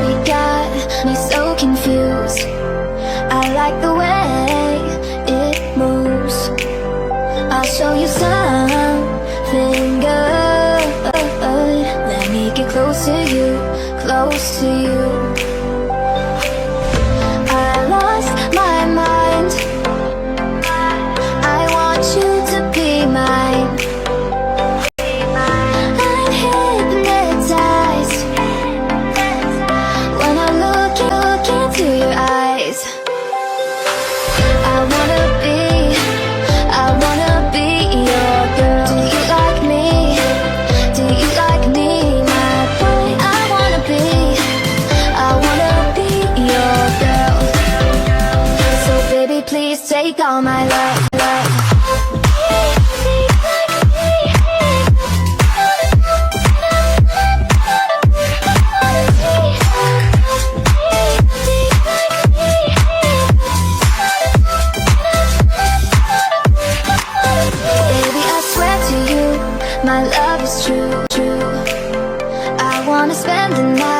body got me so confused. I like the way it moves. I'll show you something good. Let me get close to you, close to you. I lost my mind. I want you to be mine. I'm hypnotized when I look into your eyes. I wanna be your girl. Do you like me? Do you like me, my boy? I wanna be your girl. So baby, please take all my love. My love is true. I wanna spend the night